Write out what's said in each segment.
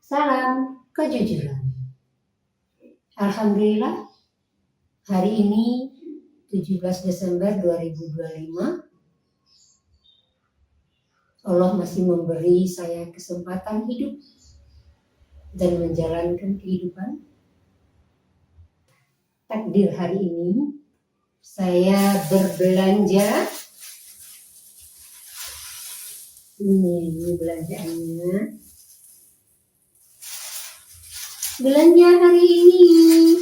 Salam kejujuran. Alhamdulillah, hari ini 17 Desember 2025, Allah masih memberi saya kesempatan hidup dan menjalankan kehidupan. Takdir hari ini saya berbelanja. Ini belanjaannya. Belanja hari ini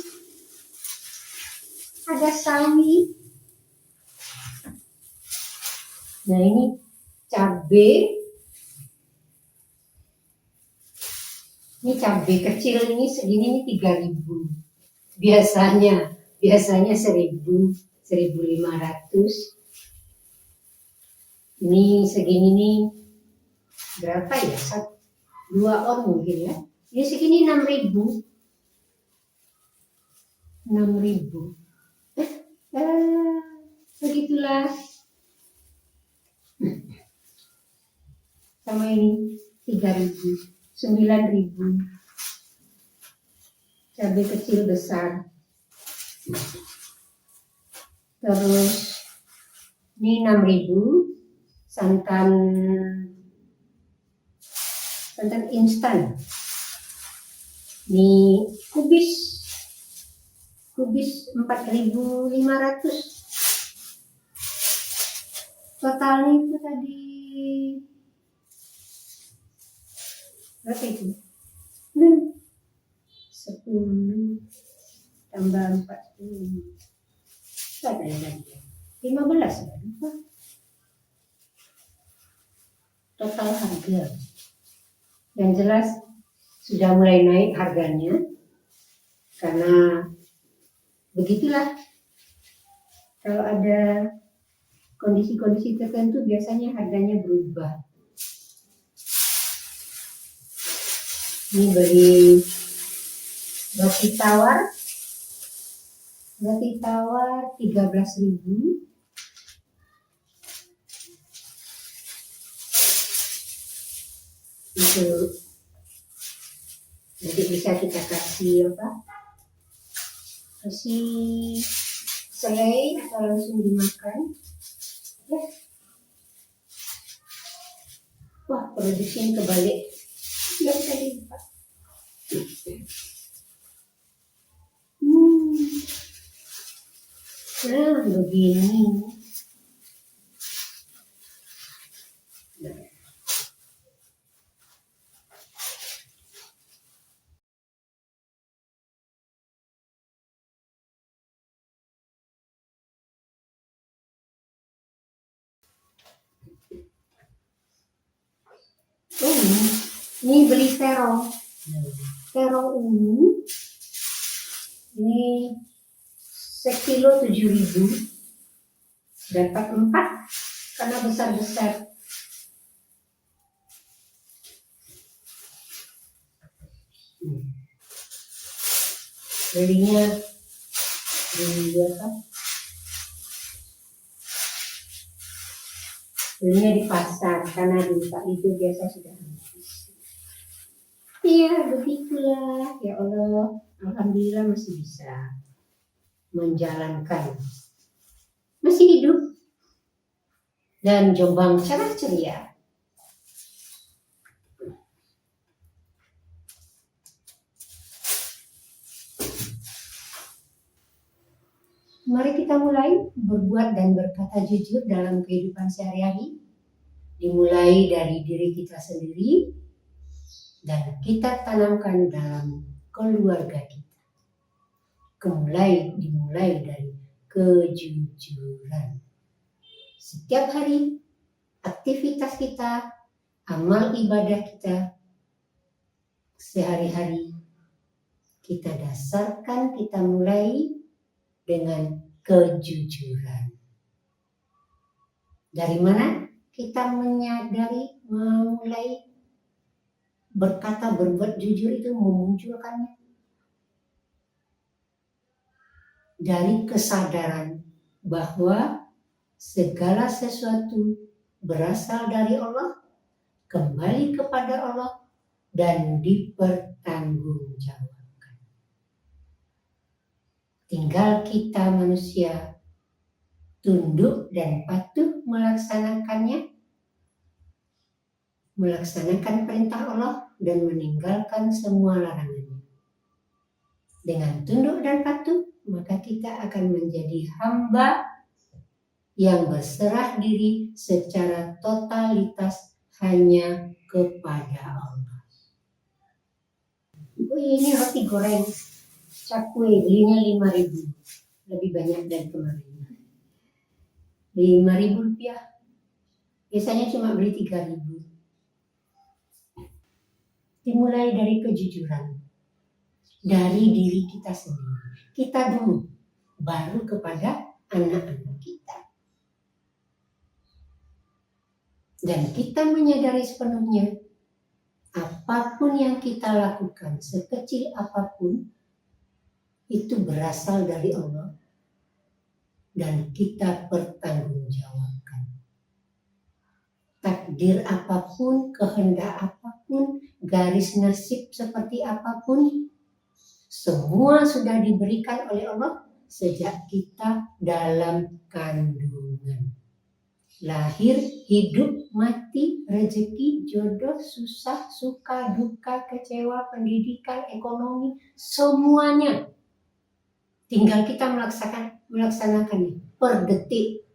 ada sawi. Nah, ini cabai. Ini cabai kecil ini segini nih 3.000. Biasanya 1.500. Ini segini nih berapa ya? 2 on mungkin ya. Ini segini 6.000. 6.000. Begitulah. Sama ini 3.000, 9.000. Cabai kecil besar. Terus ini 6.000 santan instan. Ini kubis 4.500. Totalnya itu tadi berapa itu? 10 tambah 40. Berapa ya lagi? 15 ya? Total harga. Yang jelas sudah mulai naik harganya karena begitulah, kalau ada kondisi-kondisi tertentu biasanya harganya berubah. Ini beli roti tawar 13.000. Itu nanti bisa kita kasih kasih selai atau langsung dimakan. Wah, produksinya kebalik. Nggak bisa dibuka. Nah, begini. Ini beli terong ungu. Ini sekilo 7.000. Dapat 4 karena besar-besar. Belinya di pasar karena di Pak itu biasa sudah habis. Iya, begitulah. Ya Allah, alhamdulillah masih bisa menjalankan, masih hidup dan Jombang cerah ceria. Mari kita mulai berbuat dan berkata jujur dalam kehidupan sehari-hari. Dimulai dari diri kita sendiri dan kita tanamkan dalam keluarga kita. Dimulai dari kejujuran. Setiap hari, aktivitas kita, amal ibadah kita, sehari-hari, kita dasarkan, kita mulai dengan kejujuran. Dari mana kita menyadari, memulai berkata, berbuat jujur itu memunculkannya? Dari kesadaran bahwa segala sesuatu berasal dari Allah, kembali kepada Allah, dan dipertanggungjawabkan. Tinggal kita manusia tunduk dan patuh melaksanakan perintah Allah dan meninggalkan semua larangannya. Dengan tunduk dan patuh, maka kita akan menjadi hamba yang berserah diri secara totalitas hanya kepada Allah. Oh ini roti goreng cakwe, belinya 5.000, lebih banyak dari kemarin. 5.000 rupiah, biasanya cuma beli 3.000. Dimulai dari kejujuran, dari diri kita sendiri. Kita dulu, baru kepada anak-anak kita. Dan kita menyadari sepenuhnya, apapun yang kita lakukan, sekecil apapun, itu berasal dari Allah. Dan kita bertanggungjawabkan. Takdir apapun, kehendak apapun, garis nasib seperti apapun, semua sudah diberikan oleh Allah sejak kita dalam kandungan. Lahir, hidup, mati, rezeki, jodoh, susah, suka, duka, kecewa, pendidikan, ekonomi, semuanya. Tinggal kita melaksanakannya per detik.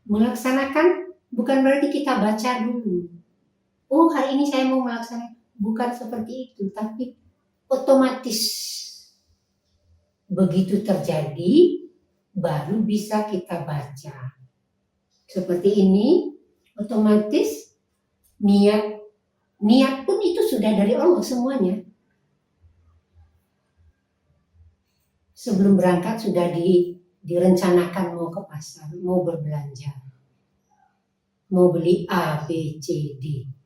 Melaksanakan bukan berarti kita baca dulu. Oh hari ini saya mau melaksanakan. Bukan seperti itu, tapi otomatis. Begitu terjadi, baru bisa kita baca. Seperti ini, otomatis niat pun itu sudah dari Allah semuanya. Sebelum berangkat sudah direncanakan mau ke pasar, mau berbelanja, mau beli A, B, C, D.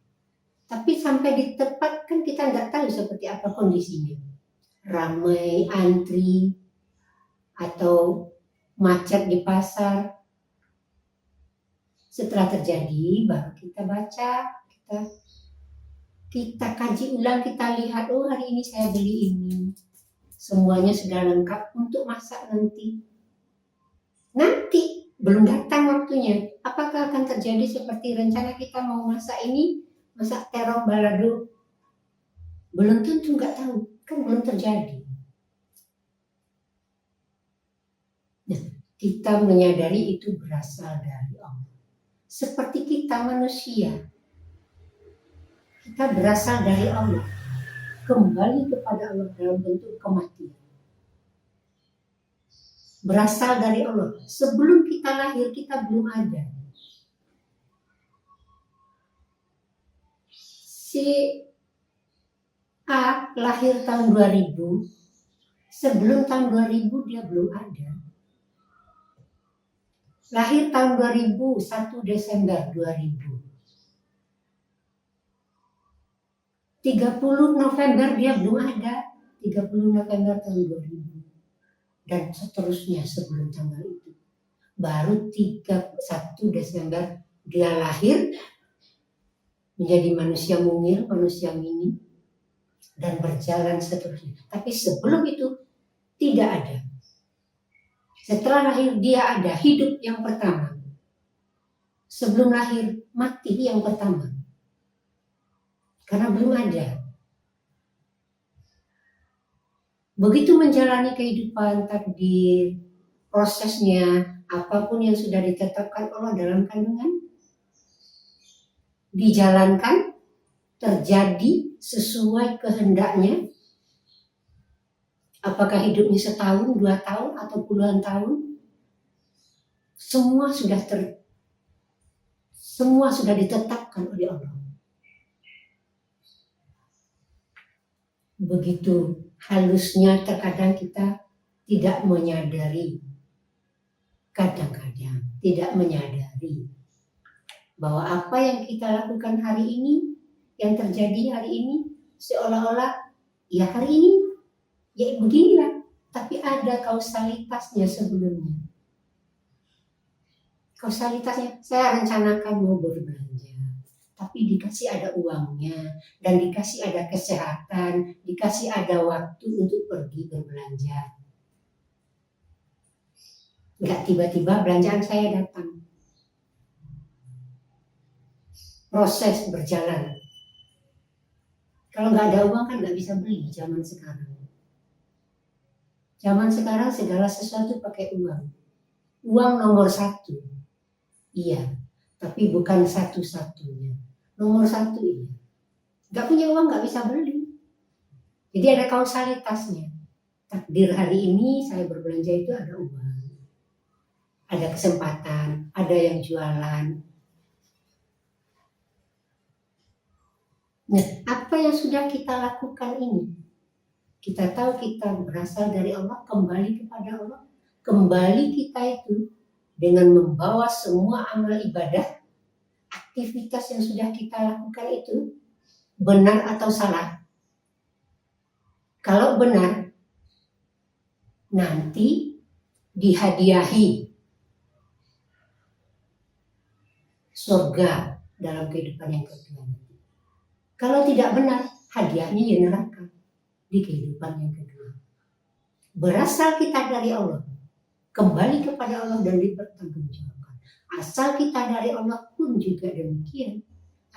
Tapi sampai di tempat kan kita nggak tahu seperti apa kondisinya. Ramai, antri, atau macet di pasar. Setelah terjadi, baru kita baca, kita kaji ulang, kita lihat, oh hari ini saya beli ini. Semuanya sudah lengkap untuk masak nanti. Nanti, belum datang waktunya. Apakah akan terjadi seperti rencana kita mau masak ini, masak terong balado? Belum tentu, nggak tahu, kan belum terjadi. Nah, kita menyadari itu berasal dari Allah. Seperti kita manusia, kita berasal dari Allah, kembali kepada Allah dalam bentuk kematian. Berasal dari Allah. Sebelum kita lahir, kita belum ada. Si A lahir tahun 2000, sebelum tahun 2000 dia belum ada. Lahir tahun 2000, 1 Desember 2000. 30 November dia belum ada. 30 November tahun 2000. Dan seterusnya sebelum tanggal itu. Baru 1 Desember dia lahir, menjadi manusia mungil, manusia mini, dan berjalan seterusnya. Tapi sebelum itu tidak ada. Setelah lahir dia ada hidup yang pertama. Sebelum lahir mati yang pertama. Karena belum ada. Begitu menjalani kehidupan, takdir, prosesnya, apapun yang sudah ditetapkan Allah dalam kandungan, dijalankan, terjadi sesuai kehendaknya. Apakah hidupnya setahun, 2 tahun, atau puluhan tahun, semua sudah ditetapkan oleh Allah. Begitu halusnya terkadang kita tidak menyadari, kadang-kadang tidak menyadari bahwa apa yang kita lakukan hari ini, yang terjadi hari ini, seolah-olah ya hari ini, ya beginilah, tapi ada kausalitasnya sebelumnya. Kausalitasnya, saya rencanakan mau berbelanja, tapi dikasih ada uangnya, dan dikasih ada kesehatan, dikasih ada waktu untuk pergi berbelanja. Nggak tiba-tiba belanjaan saya datang. Proses berjalan. Kalau nggak ada uang kan nggak bisa beli zaman sekarang. Zaman sekarang segala sesuatu pakai uang. Uang nomor satu. Iya, tapi bukan satu-satunya. Nomor satu iya. Nggak punya uang nggak bisa beli. Jadi ada kausalitasnya. Takdir hari ini saya berbelanja itu ada uang. Ada kesempatan, ada yang jualan. Nah, apa yang sudah kita lakukan ini? Kita tahu kita berasal dari Allah, kembali kepada Allah. Kembali kita itu dengan membawa semua amal ibadah, aktivitas yang sudah kita lakukan itu benar atau salah. Kalau benar, nanti dihadiahi surga dalam kehidupan yang kedua. Kalau tidak benar, hadiahnya ya neraka di kehidupan yang kedua. Berasal kita dari Allah, kembali kepada Allah dan dipertanggungjawabkan. Asal kita dari Allah pun juga demikian.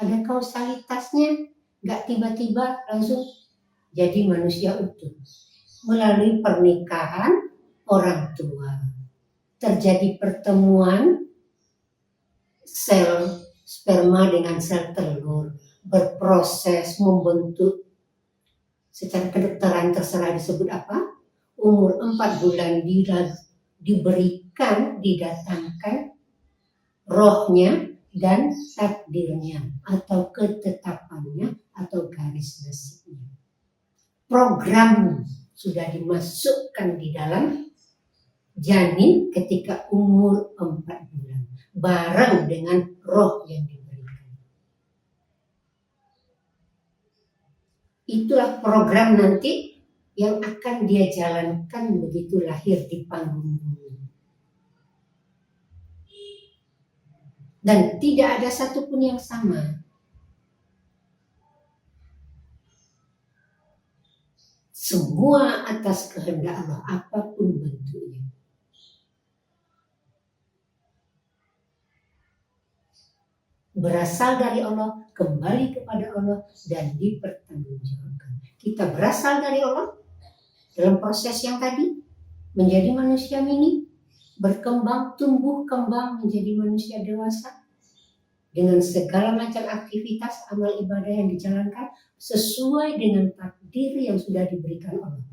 Ada kausalitasnya, nggak tiba-tiba langsung jadi manusia utuh. Melalui pernikahan orang tua, terjadi pertemuan sel sperma dengan sel telur, berproses membentuk secara kedokteran terserah disebut apa, umur 4 bulan diberikan, didatangkan rohnya dan takdirnya atau ketetapannya atau garis nasibnya. Program sudah dimasukkan di dalam janin ketika umur 4 bulan bareng dengan roh yang diberikan. Itulah program nanti yang akan dia jalankan begitu lahir di panggung bumi. Dan tidak ada satupun yang sama. Semua atas kehendak Allah, apapun bentuknya. Berasal dari Allah, kembali kepada Allah, dan dipertanggungjawabkan. Kita berasal dari Allah dalam proses yang tadi, menjadi manusia mini, berkembang, tumbuh, kembang, menjadi manusia dewasa, dengan segala macam aktivitas amal ibadah yang dijalankan, sesuai dengan takdir yang sudah diberikan Allah.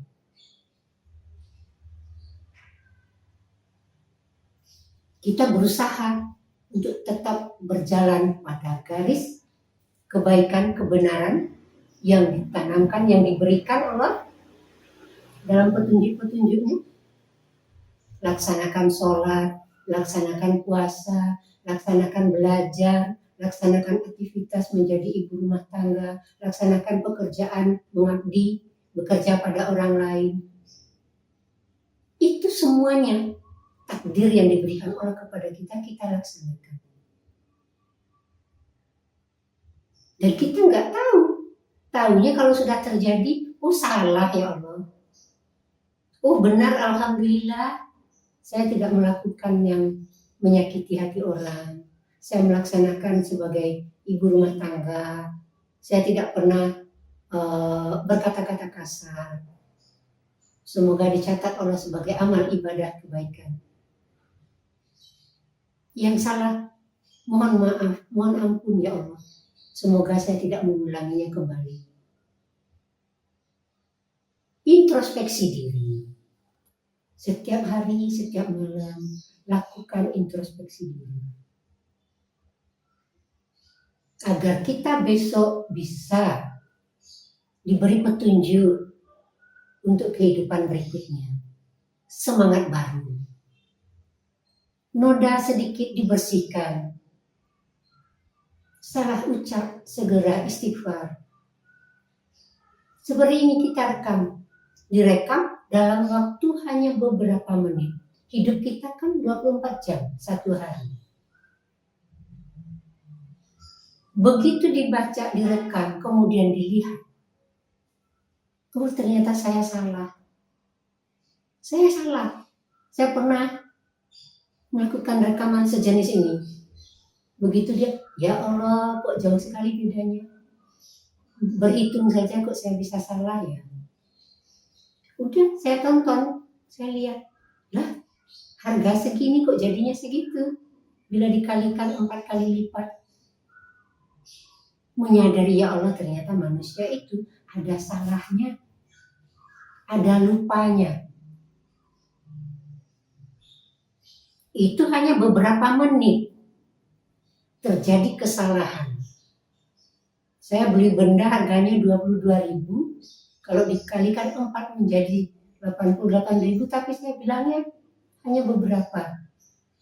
Kita berusaha untuk tetap berjalan pada garis kebaikan, kebenaran yang ditanamkan, yang diberikan Allah dalam petunjuk-petunjuknya. Laksanakan sholat, laksanakan puasa, laksanakan belajar, laksanakan aktivitas menjadi ibu rumah tangga, laksanakan pekerjaan mengabdi, bekerja pada orang lain. Itu semuanya takdir yang diberikan Allah kepada kita, kita laksanakan. Dan kita nggak tahu. Tahunya kalau sudah terjadi, oh salah ya Allah. Oh benar, alhamdulillah. Saya tidak melakukan yang menyakiti hati orang. Saya melaksanakan sebagai ibu rumah tangga. Saya tidak pernah berkata-kata kasar. Semoga dicatat Allah sebagai amal ibadah kebaikan. Yang salah, mohon maaf, mohon ampun ya Allah. Semoga saya tidak mengulanginya kembali. Introspeksi diri. Setiap hari, setiap malam, lakukan introspeksi diri. Agar kita besok bisa diberi petunjuk untuk kehidupan berikutnya. Semangat baru. Noda sedikit dibersihkan. Salah ucap, segera istighfar. Seperti ini kita rekam. Direkam dalam waktu hanya beberapa menit. Hidup kita kan 24 jam, satu hari. Begitu dibaca, direkam, kemudian dilihat, oh ternyata saya salah. Saya salah. Saya pernah melakukan rekaman sejenis ini. Begitu dia, ya Allah, kok jauh sekali bedanya. Berhitung saja kok saya bisa salah ya. Udah, saya tonton, saya lihat, lah harga segini kok jadinya segitu. Bila dikalikan 4 kali lipat. Menyadari ya Allah ternyata manusia itu ada salahnya, ada lupanya. Itu hanya beberapa menit terjadi kesalahan. Saya beli benda harganya 22.000, kalau dikalikan 4 menjadi 88.000, tapi saya bilangnya hanya beberapa.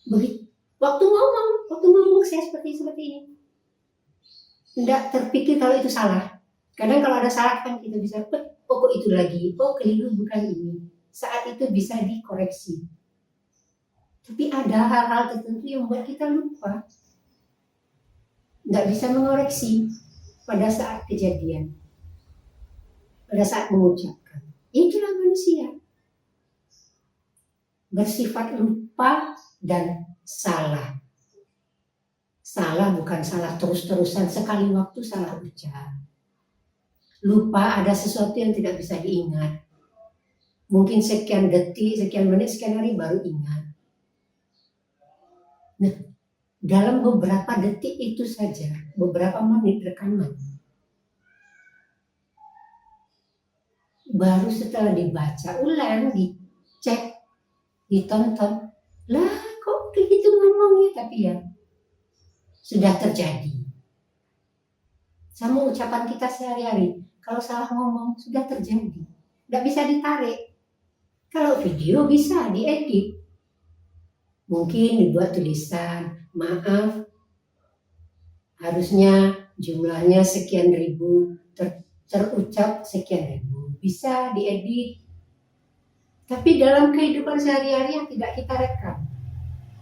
Begitu waktu ngomong saya seperti ini. Tidak terpikir kalau itu salah. Kadang kalau ada salah kan kita bisa, kok itu lagi, keliru bukan ini. Saat itu bisa dikoreksi. Tapi ada hal-hal tertentu yang membuat kita lupa. Nggak bisa mengoreksi pada saat kejadian. Pada saat mengucapkan. Itulah manusia. Bersifat lupa dan salah. Salah bukan salah terus-terusan, sekali waktu salah ucap. Lupa ada sesuatu yang tidak bisa diingat. Mungkin sekian detik, sekian menit, sekian hari baru ingat. Nah, dalam beberapa detik itu saja, beberapa menit rekaman, baru setelah dibaca ulang, dicek, ditonton, lah kok begitu ngomongnya, tapi ya sudah terjadi. Sama ucapan kita sehari-hari, kalau salah ngomong sudah terjadi, tidak bisa ditarik. Kalau video bisa diedit, mungkin dibuat tulisan, maaf, harusnya jumlahnya sekian ribu, terucap sekian ribu, bisa diedit. Tapi dalam kehidupan sehari-hari yang tidak kita rekam,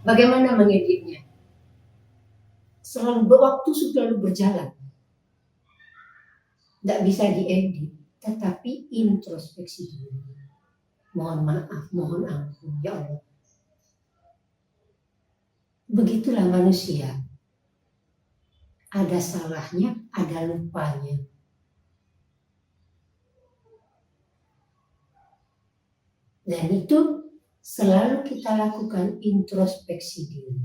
bagaimana mengeditnya? Selalu waktu selalu berjalan, tidak bisa diedit, tetapi introspeksi diri. Mohon maaf, mohon ampun, ya Allah. Begitulah manusia. Ada salahnya, ada lupanya. Dan itu selalu kita lakukan introspeksi diri.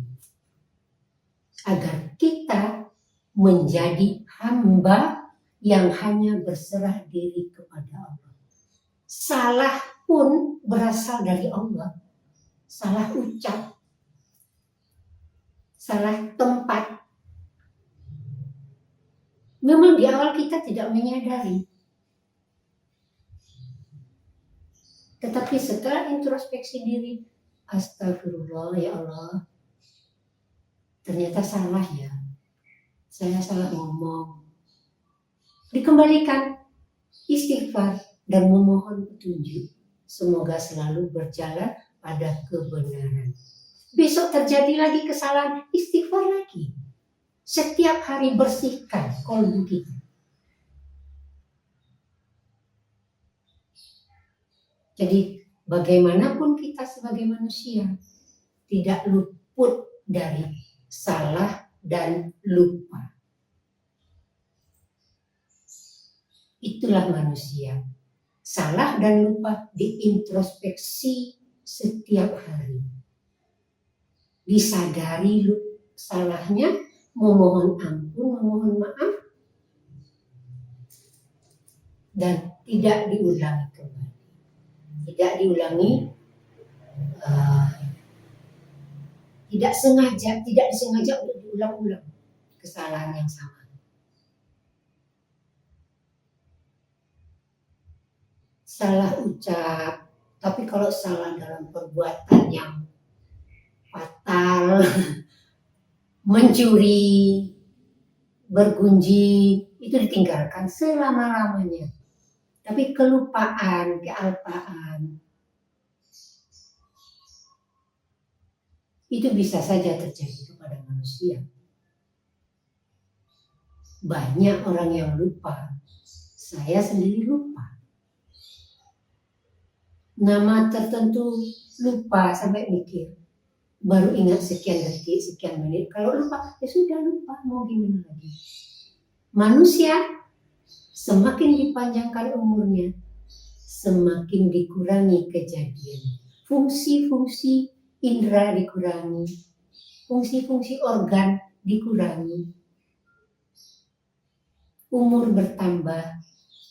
Agar kita menjadi hamba yang hanya berserah diri kepada Allah. Salah pun berasal dari Allah. Salah ucap, salah tempat. Memang di awal kita tidak menyadari. Tetapi setelah introspeksi diri, astagfirullah ya Allah, ternyata salah ya. Saya salah ngomong. Dikembalikan, istighfar dan memohon petunjuk. Semoga selalu berjalan pada kebenaran. Besok terjadi lagi kesalahan, istighfar lagi. Setiap hari bersihkan kolbu kita. Jadi bagaimanapun kita sebagai manusia tidak luput dari salah dan lupa. Itulah manusia. Salah dan lupa diintrospeksi setiap hari. Disadari salahnya, memohon ampun, memohon maaf, dan tidak diulangi kembali. Tidak diulangi, tidak disengaja untuk diulang-ulang kesalahan yang sama. Salah ucap, tapi kalau salah dalam perbuatan yang fatal, mencuri, bergunjing, itu ditinggalkan selama-lamanya. Tapi kelupaan, kealpaan, itu bisa saja terjadi kepada manusia. Banyak orang yang lupa. Saya sendiri lupa. Nama tertentu lupa sampai mikir. Baru ingat sekian detik, sekian menit. Kalau lupa, ya sudah lupa. Mau gimana lagi? Manusia semakin dipanjangkan umurnya, semakin dikurangi kejadian. Fungsi-fungsi indera dikurangi. Fungsi-fungsi organ dikurangi. Umur bertambah,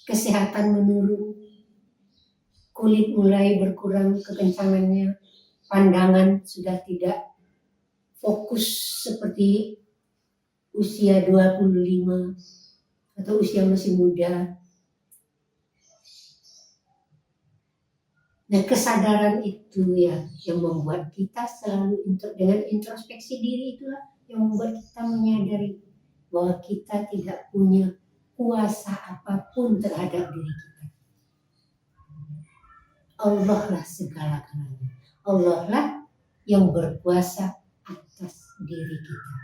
kesehatan menurun, kulit mulai berkurang kekencangannya, pandangan sudah tidak fokus seperti usia 25 atau usia masih muda. Nah, kesadaran itu ya yang membuat kita selalu dengan introspeksi diri, itulah yang membuat kita menyadari bahwa kita tidak punya kuasa apapun terhadap diri kita. Allah lah segala-galanya. Allah lah yang berkuasa atas diri kita.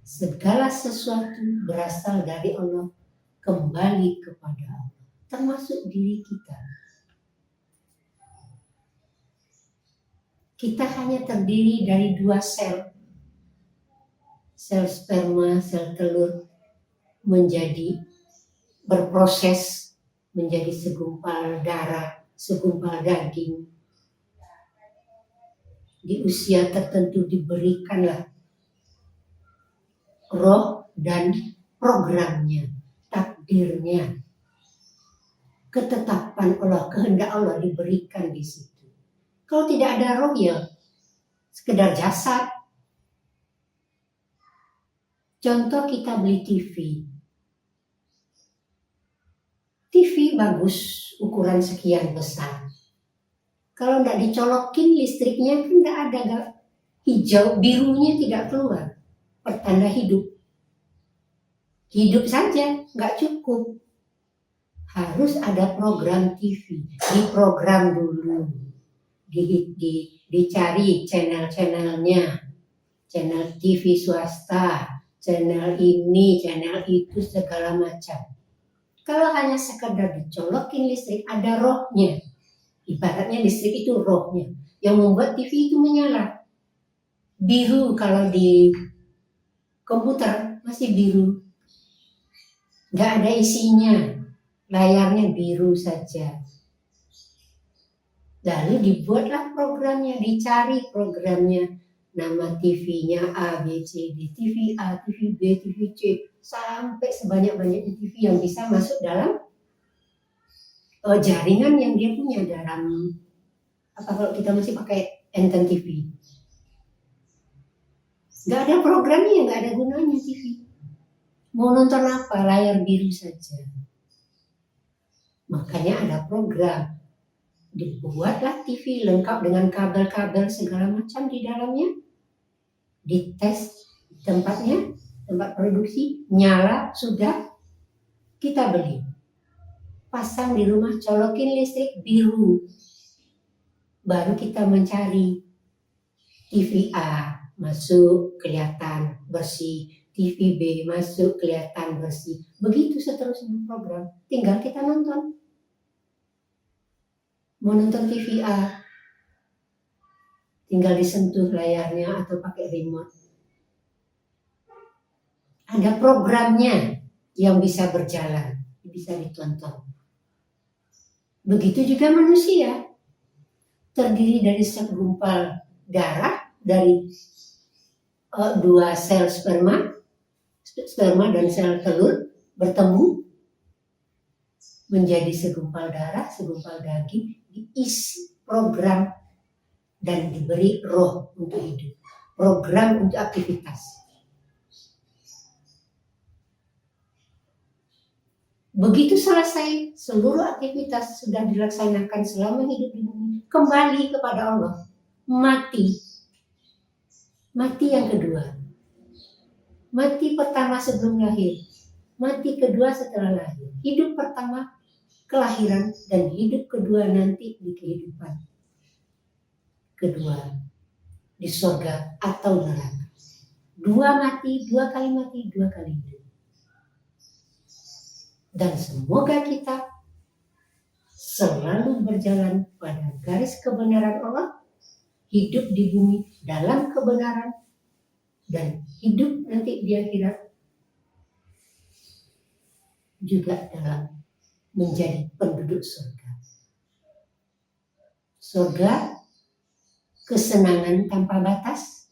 Segala sesuatu berasal dari Allah, kembali kepada Allah, termasuk diri kita. Kita hanya terdiri dari 2 sel. Sel sperma, sel telur menjadi berproses menjadi segumpal darah, segumpal daging. Di usia tertentu diberikanlah roh dan programnya, takdirnya, ketetapan Allah, kehendak Allah diberikan di situ. Kalau tidak ada roh ya sekedar jasad. Contoh, kita beli TV. TV bagus, ukuran sekian besar. Kalau tidak dicolokin listriknya kan tidak ada hijau, birunya tidak keluar. Pertanda hidup. Hidup saja nggak cukup. Harus ada program TV. Diprogram dulu. Dicari channel-channelnya. Channel TV swasta, channel ini, channel itu, segala macam. Kalau hanya sekedar dicolokin listrik, ada rohnya. Ibaratnya listrik itu rohnya. Yang membuat TV itu menyala. Biru kalau di komputer masih biru. Nggak ada isinya. Layarnya biru saja. Lalu dibuatlah programnya, dicari programnya. Nama TV-nya A, B, C, D. TV A, TV B, TV C. Sampai sebanyak-banyaknya TV yang bisa masuk dalam jaringan yang dia punya dalam kalau kita masih pakai Enten TV. Nggak ada programnya, nggak ada gunanya TV. Mau nonton apa? Layar biru saja. Makanya ada program. Dibuatlah TV lengkap dengan kabel-kabel segala macam di dalamnya. Dites tempatnya, tempat produksi, nyala, sudah, kita beli. Pasang di rumah, colokin listrik biru. Baru kita mencari TV A, masuk kelihatan bersih. TV B masuk kelihatan bersih. Begitu seterusnya program. Tinggal kita nonton. Mau nonton TV A, tinggal disentuh layarnya atau pakai remote. Ada programnya yang bisa berjalan, bisa ditonton. Begitu juga manusia. Terdiri dari segumpal darah, dari 2 sel sperma dan sel telur bertemu menjadi segumpal darah, segumpal daging, diisi program dan diberi roh untuk hidup, program untuk aktivitas. Begitu selesai, seluruh aktivitas sudah dilaksanakan selama hidup di bumi, kembali kepada Allah, mati. Mati yang kedua. Mati pertama sebelum lahir, mati kedua setelah lahir. Hidup pertama kelahiran dan hidup kedua nanti di kehidupan kedua di surga atau neraka. 2 mati, 2 kali mati, 2 kali hidup. Dan semoga kita selalu berjalan pada garis kebenaran Allah, hidup di bumi dalam kebenaran, dan hidup nanti di akhirat juga dalam menjadi penduduk surga. Surga, kesenangan tanpa batas,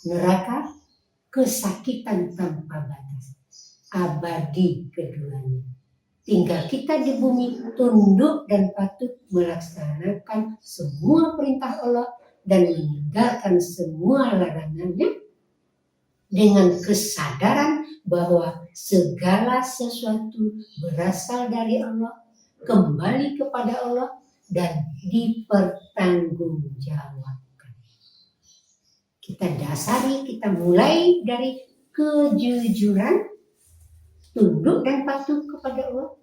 neraka, kesakitan tanpa batas, abadi keduanya. Tinggal kita di bumi tunduk dan patuh melaksanakan semua perintah Allah dan meninggalkan semua larangannya dengan kesadaran bahwa segala sesuatu berasal dari Allah, kembali kepada Allah, dan dipertanggungjawabkan. Kita dasari, kita mulai dari kejujuran, tunduk dan patuh kepada Allah,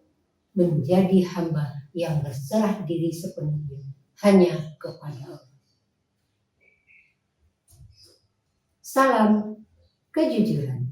menjadi hamba yang berserah diri sepenuhnya hanya kepada Allah. Salam kejujuran.